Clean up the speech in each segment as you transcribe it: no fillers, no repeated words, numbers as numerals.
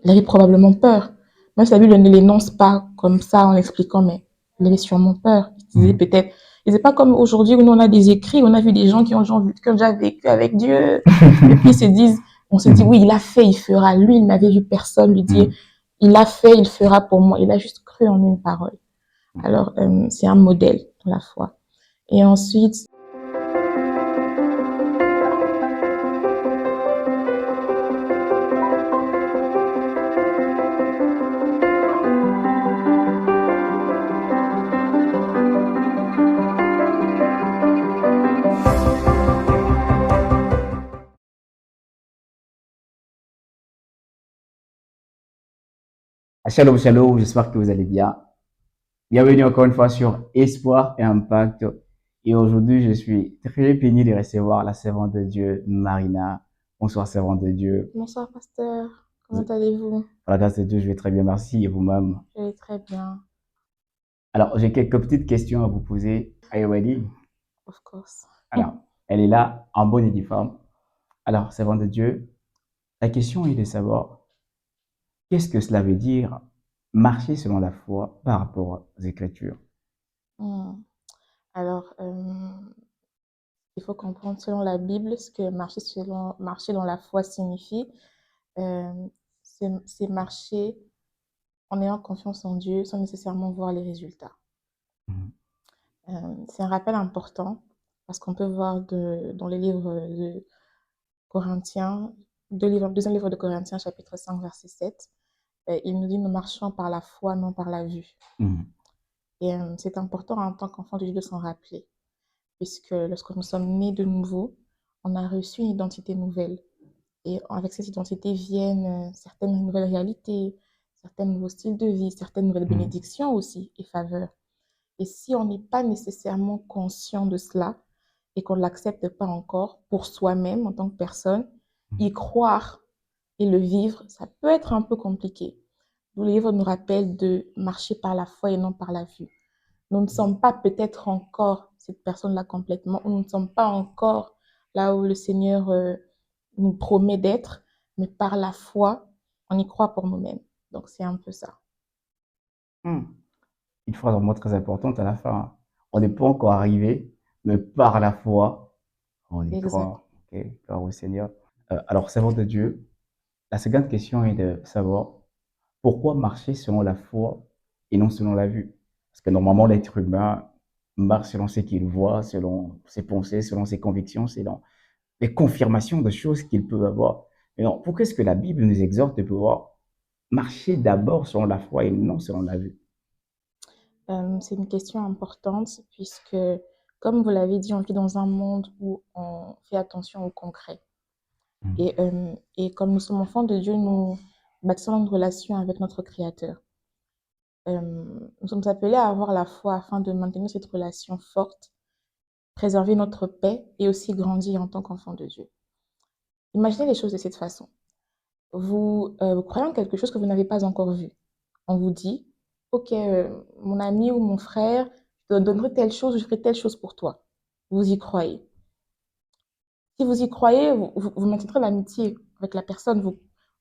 il avait probablement peur. Même si la Bible ne l'énonce pas comme ça en expliquant, mais il avait sûrement peur. Il disait peut-être, et c'est pas comme aujourd'hui où nous on a des écrits, on a vu des gens qui qui ont déjà vécu avec Dieu, et puis ils se disent, on se dit, oui, il a fait, il fera. Lui, il n'avait vu personne lui dire, il a fait, il fera pour moi. Il a juste cru en une parole. Alors, c'est un modèle dans la foi. Et ensuite, Shalom, shalom, j'espère que vous allez bien. Bienvenue encore une fois sur Espoir et Impact. Et aujourd'hui, je suis très béni de recevoir la servante de Dieu, Marina. Bonsoir, servante de Dieu. bonsoir pasteur, comment allez-vous? Par la grâce de Dieu, je vais très bien, merci. Et vous-même? Je vais très bien, Alors, j'ai quelques petites questions à vous poser. Are you ready? of course. Alors, elle est là, en bonne et due forme. Alors, servante de Dieu, la question est de savoir qu'est-ce que cela veut dire marcher selon la foi par rapport aux Écritures. Hmm. Alors, il faut comprendre selon la Bible ce que marcher dans la foi signifie. Euh, c'est marcher en ayant confiance en Dieu sans nécessairement voir les résultats. Mhm. C'est un rappel important parce qu'on peut voir dans les livres de Corinthiens, deuxième livre de Corinthiens, chapitre 5, verset 7, il nous dit nous marchons par la foi, non par la vue. Mhm. Et c'est important en tant qu'enfant de Dieu de s'en rappeler, puisque lorsque nous sommes nés de nouveau, on a reçu une identité nouvelle. Et avec cette identité viennent certaines nouvelles réalités, certains nouveaux styles de vie, certaines nouvelles Mhm. bénédictions aussi et faveurs. Et si on n'est pas nécessairement conscient de cela et qu'on ne l'accepte pas encore pour soi-même en tant que personne, y croire et le vivre, ça peut être un peu compliqué. Le livre nous rappelle de marcher par la foi et non par la vue. Nous ne sommes pas peut-être encore cette personne-là complètement, ou nous ne sommes pas encore là où le Seigneur nous promet d'être, mais par la foi, on y croit pour nous-mêmes. Donc c'est un peu ça. Mhm. Une phrase vraiment très importante à la fin. On n'est pas encore arrivé, mais par la foi, on y Exact. croit. Ok, gloire au Seigneur. Alors, servant de Dieu, la seconde question est de savoir pourquoi marcher selon la foi et non selon la vue. Parce que normalement, Mhm. l'être humain marche selon ce qu'il voit, selon ses pensées, selon ses convictions, selon les confirmations de choses qu'il peut avoir. Mais non, pourquoi est-ce que la Bible nous exhorte de pouvoir marcher d'abord selon la foi et non selon la vue? C'est une question importante puisque, comme vous l'avez dit, on vit dans un monde où on fait attention au concret. Mhm. Et comme nous sommes enfants de Dieu, nous bâtissons une relation avec notre Créateur. Nous sommes appelés à avoir la foi afin de maintenir cette relation forte, préserver notre paix et aussi grandir en tant qu'enfant de Dieu. Imaginez les choses de cette façon. Vous croyez en quelque chose que vous n'avez pas encore vu. On vous dit, OK, mon ami ou mon frère, je te donnerai telle chose, je ferai telle chose pour toi. Vous y croyez. Si vous y croyez, vous maintiendrez l'amitié avec la personne.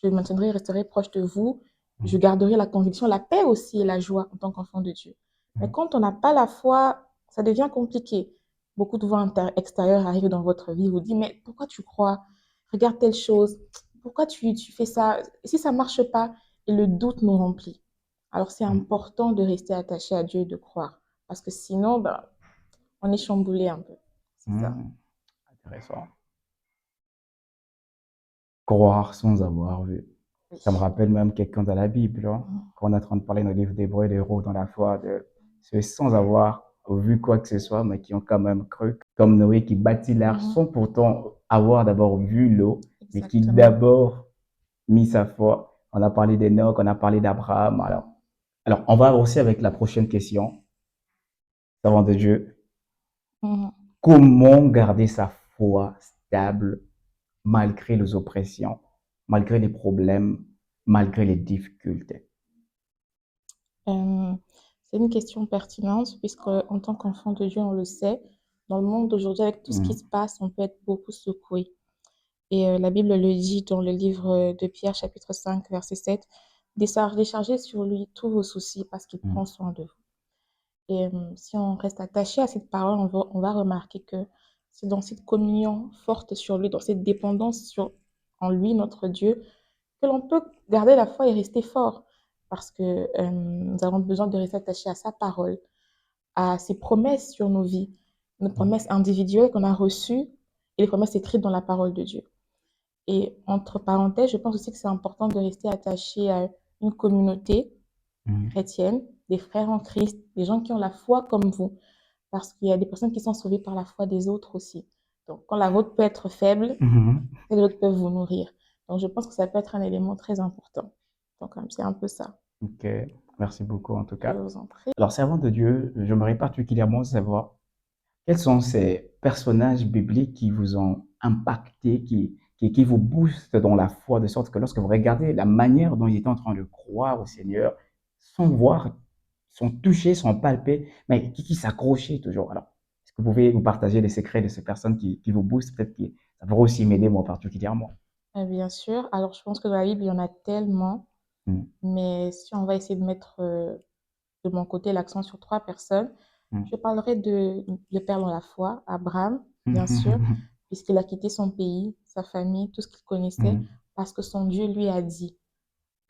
Je maintiendrai, resterai proche de vous. Je Mhm. garderai la conviction, la paix aussi et la joie en tant qu'enfant de Dieu. Mais quand on n'a pas la foi, ça devient compliqué. Beaucoup de voix extérieures arrivent dans votre vie, vous disent, mais pourquoi tu crois? Regarde telle chose. Pourquoi tu fais ça? Et si ça ne marche pas, et le doute nous remplit. Alors c'est Mhm. important de rester attaché à Dieu et de croire. Parce que sinon, ben, on est chamboulé un peu. C'est ça. Mhm. Intéressant. Croire sans avoir vu. Oui. Ça me rappelle même quelqu'un dans la Bible, hein, Mhm. quand on est en train de parler dans le livre d'Hébreux, des héros dans la foi, de ceux sans avoir vu quoi que ce soit, mais qui ont quand même cru, comme Noé qui bâtit l'arche Mhm. sans pourtant avoir d'abord vu l'eau, mais qui Exactement. d'abord mis sa foi. On a parlé d'Enoch, on a parlé d'Abraham. Alors, on va avancer avec la prochaine question, savant de Dieu. Mhm. Comment garder sa foi stable malgré les oppressions, malgré les problèmes, malgré les difficultés? Euh, c'est une question pertinente puisque en tant qu'enfant de Dieu, on le sait, dans le monde d'aujourd'hui, avec tout ce qui Mhm. se passe, on peut être beaucoup secoué. Et la Bible le dit dans le livre de Pierre, chapitre 5, verset 7, déchargez sur lui tous vos soucis parce qu'il Mm. prend soin de vous. Et si on reste attaché à cette parole, on va remarquer que c'est dans cette communion forte sur lui, dans cette dépendance en lui, notre Dieu, que l'on peut garder la foi et rester fort. Parce que nous avons besoin de rester attachés à sa parole, à ses promesses sur nos vies, nos Mm. promesses individuelles qu'on a reçues et les promesses écrites dans la parole de Dieu. Et entre parenthèses, je pense aussi que c'est important de rester attaché à une communauté Mm. chrétienne, des frères en Christ, des gens qui ont la foi comme vous, parce qu'il y a des personnes qui sont sauvées par la foi des autres aussi. Donc, quand la vôtre peut être faible, Mhm. les autres peuvent vous nourrir. Donc, je pense que ça peut être un élément très important. Donc, c'est un peu ça. Ok, merci beaucoup en tout Je cas. vous en prie. Alors, servant de Dieu, j'aimerais particulièrement savoir quels sont ces personnages bibliques qui vous ont impacté, qui vous boostent dans la foi, de sorte que lorsque vous regardez la manière dont ils étaient en train de croire au Seigneur, sans voir, sans toucher, sans palper, mais qui s'accrochaient toujours. Alors, est-ce que vous pouvez vous partager les secrets de ces personnes qui vous boostent? Peut-être que ça pourrait aussi m'aider moi particulièrement. Bien sûr. Alors, je pense que dans la Bible, il y en a tellement. Mm. Mais si on va essayer de mettre de mon côté l'accent sur trois personnes, Mm. je parlerai de père dans la foi, Abraham, bien sûr, puisqu'il a quitté son pays, sa famille, tout ce qu'il connaissait, Mm. parce que son Dieu lui a dit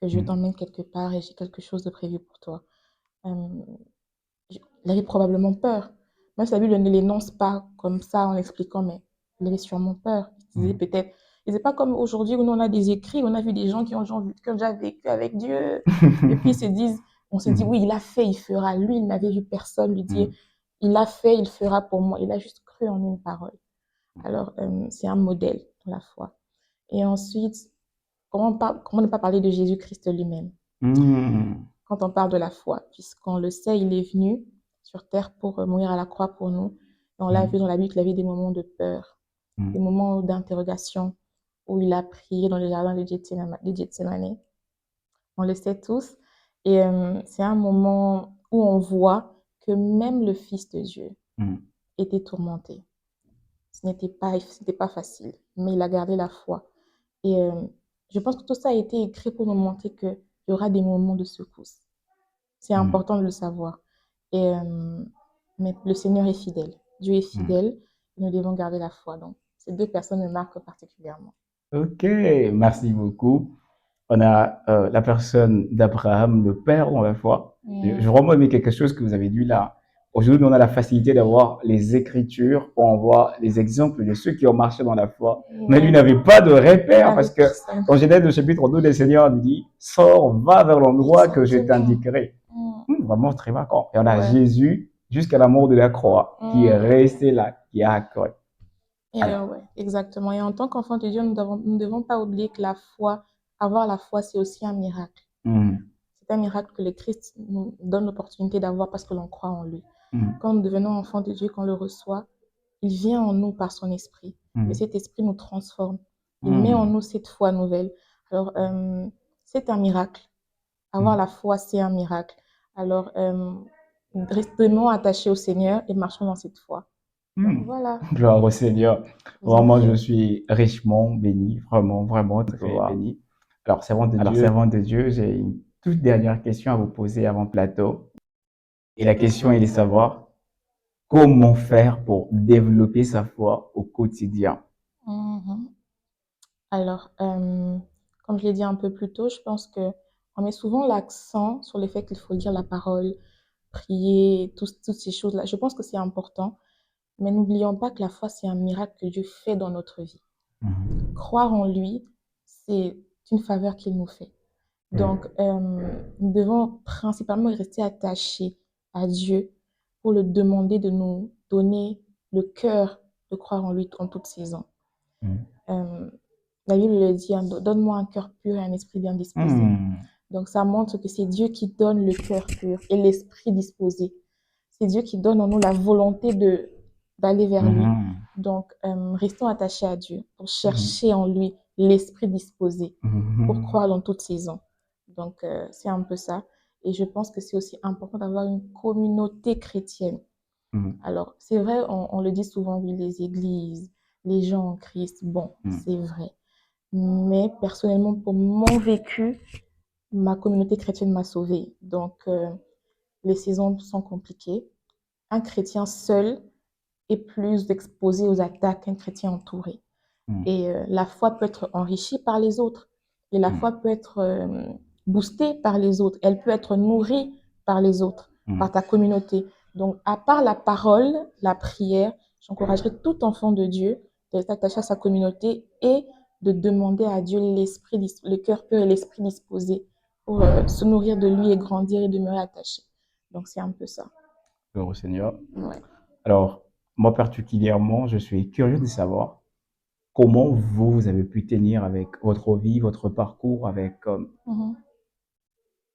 que je Mm. t'emmène quelque part et j'ai quelque chose de prévu pour toi. Euh, il avait probablement peur. Même si la Bible ne l'énonce pas comme ça en expliquant, mais il avait sûrement peur. Il disait Mm. peut-être, et c'est pas comme aujourd'hui où nous, on a des écrits, on a vu des gens qui ont déjà vécu avec Dieu, et puis on se dit, Mm. oui, il a fait, il fera. Lui, il n'avait vu personne lui dire, Mm. il a fait, il fera pour moi. Il a juste cru en une parole. Alors, c'est un modèle dans la foi. Et ensuite, comment ne pas parler de Jésus-Christ lui-même? Mm. Quand on parle de la foi, puisqu'on le sait, il est venu sur terre pour mourir à la croix pour nous. Et on l'a vu Mm. dans la Bible qu'il avait des moments de peur, des Mm. moments d'interrogation, où il a prié dans le jardin de Gethsemane. On le sait tous. Et c'est un moment où on voit que même le Fils de Dieu Mm. était tourmenté. Ce n'était pas facile, mais il a gardé la foi. Et je pense que tout ça a été écrit pour nous montrer qu'il y aura des moments de secousse. C'est Mm. important de le savoir. Et, mais le Seigneur est fidèle. Dieu est Mm. fidèle. Et nous devons garder la foi. Donc, ces deux personnes me marquent particulièrement. Ok, merci beaucoup. On a la personne d'Abraham, le père dans la foi. Je Mm. vraiment aimé quelque chose que vous avez dit là. Aujourd'hui, on a la facilité d'avoir les Écritures, où on voit les exemples de ceux qui ont marché dans la foi. Mais lui Ouais. n'avait pas de Il repère n'avait parce que personne. dans Genèse au chapitre 2, le Seigneur lui dit, sors, va vers l'endroit que je Exactement. t'indiquerai. Mm. Vraiment très marquant. Et on a Ouais. Jésus jusqu'à la mort de la croix qui est Mm. resté là, qui a cru. Et Alors, ouais, exactement. Et en tant qu'enfant de Dieu, nous ne devons pas oublier que avoir la foi, c'est aussi un miracle. hum, C'est un miracle que le Christ nous donne l'opportunité d'avoir parce que l'on croit en lui. hum, Quand nous devenons enfants de Dieu, qu'on le reçoit, il vient en nous par son esprit. Et hum, cet esprit nous transforme. Il met en hum, nous cette foi nouvelle. Alors, c'est un miracle. Avoir hum, la foi, c'est un miracle. Alors, restons attachés au Seigneur et marchons dans cette foi. Donc, hum. voilà, Gloire au Seigneur. je vous en Vraiment, je prie. suis richement béni, vraiment, vraiment très béni. Alors, servant de Dieu, j'ai une toute dernière question à vous poser avant le plateau. Et la question est de savoir comment faire pour développer sa foi au quotidien. Mhm. Alors, comme je l'ai dit un peu plus tôt, je pense que on met souvent l'accent sur le fait qu'il faut lire la parole, prier, toutes ces choses-là. Je pense que c'est important, mais n'oublions pas que la foi, c'est un miracle que Dieu fait dans notre vie. Mhm. Croire en lui, c'est une faveur qu'il nous fait. Donc, nous devons principalement rester attachés à Dieu pour le demander de nous donner le cœur de croire en lui en toutes saisons. Mhm. Euh, la Bible le dit, hein, donne-moi un cœur pur et un esprit bien disposé. Mhm. Donc, ça montre que c'est Dieu qui donne le cœur pur et l'esprit disposé. C'est Dieu qui donne en nous la volonté d'aller vers lui. Mhm. Donc, restons attachés à Dieu pour Mhm. chercher en lui l'esprit disposé pour Mhm. croire dans toutes saisons. Donc, c'est un peu ça. Et je pense que c'est aussi important d'avoir une communauté chrétienne. Mhm. Alors, c'est vrai, on le dit souvent, oui, les églises, les gens en Christ. Bon, Mm, c'est vrai. Mais personnellement, pour mon vécu, ma communauté chrétienne m'a sauvée. Donc, les saisons sont compliquées. Un chrétien seul est plus exposé aux attaques qu'un chrétien entouré. mm, Et la foi peut être enrichie par les autres. Et la foi mm, peut être boostée par les autres. Elle peut être nourrie par les autres, par mm. ta communauté. Donc, à part la parole, la prière, j'encouragerais tout enfant de Dieu de s'attacher à sa communauté et de demander à Dieu l'esprit, le cœur pur et l'esprit disposé pour se nourrir de lui et grandir et demeurer attaché. Donc, c'est un peu ça. Gloire au Seigneur. Ouais. Alors, moi particulièrement, je suis curieux de savoir comment vous, vous avez pu tenir avec votre vie, votre parcours, avec Mhm.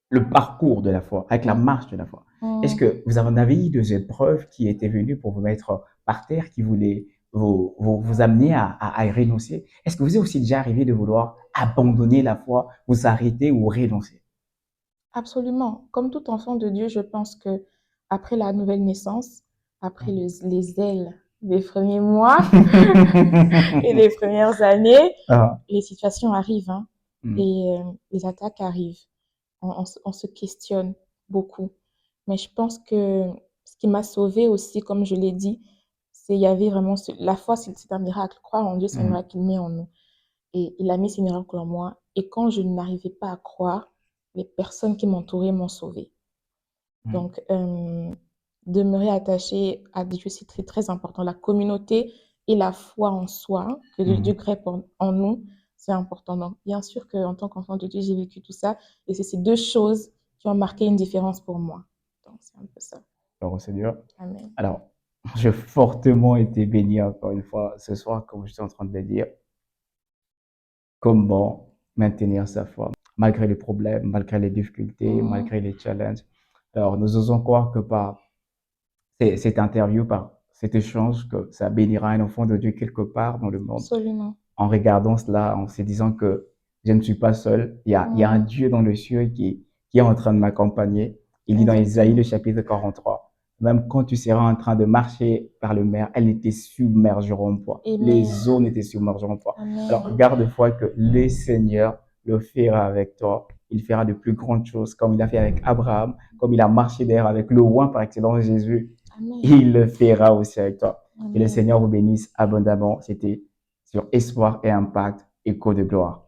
le parcours de la foi, avec la Mhm. marche de la foi. Est-ce Mhm. que vous en avez eu des épreuves qui étaient venues pour vous mettre par terre, qui voulaient vous amener à y renoncer? Est-ce que vous êtes aussi déjà arrivé de vouloir abandonner la foi, vous arrêter ou renoncer? Absolument. Comme tout enfant de Dieu, je pense que après la nouvelle naissance, après les ailes des premiers mois et les premières années, Ah, les situations arrivent, hein, mm, et les attaques arrivent. On se questionne beaucoup. Mais je pense que ce qui m'a sauvée aussi, comme je l'ai dit, c'est il y avait vraiment la foi, c'est un miracle. Croire en Dieu, c'est un mm, miracle qu'il met en nous. Et il a mis ces miracles en moi. Et quand je n'arrivais pas à croire, les personnes qui m'entouraient m'ont sauvée. mm, Donc, demeurer attaché à Dieu, c'est très, très important. La communauté et la foi en soi, que Dieu mm. crée en nous, c'est important. Donc, bien sûr qu'en tant qu'enfant de Dieu, j'ai vécu tout ça. Et c'est ces deux choses qui ont marqué une différence pour moi. Donc, c'est un peu ça. Gloire au Seigneur. Amen. Alors, j'ai fortement été béni encore une fois ce soir, comme je suis en train de le dire. Comment maintenir sa foi, malgré les problèmes, malgré les difficultés, Mhm. malgré les challenges. Alors, nous osons croire que par cette interview, par cet échange, que ça bénira un enfant de Dieu quelque part dans le monde. Absolument. En regardant cela, en se disant que je ne suis pas seul, il y a un Mhm. Dieu dans le ciel qui est en train de m'accompagner. Il dit dans Isaïe, le Exactement. chapitre 43, même quand tu seras en train de marcher par le mer, elles ne te submergeront pas. Amen. Les eaux ne te submergeront pas. Alors, Amen. garde-foi que le Seigneur le fera avec toi. Il fera de plus grandes choses, comme il a fait avec Abraham, comme il a marché d'ailleurs avec le roi par excellence Jésus. Amen. Il le fera aussi avec toi. Que le Amen. Seigneur vous bénisse abondamment. C'était sur Espoir et Impact, écho de gloire.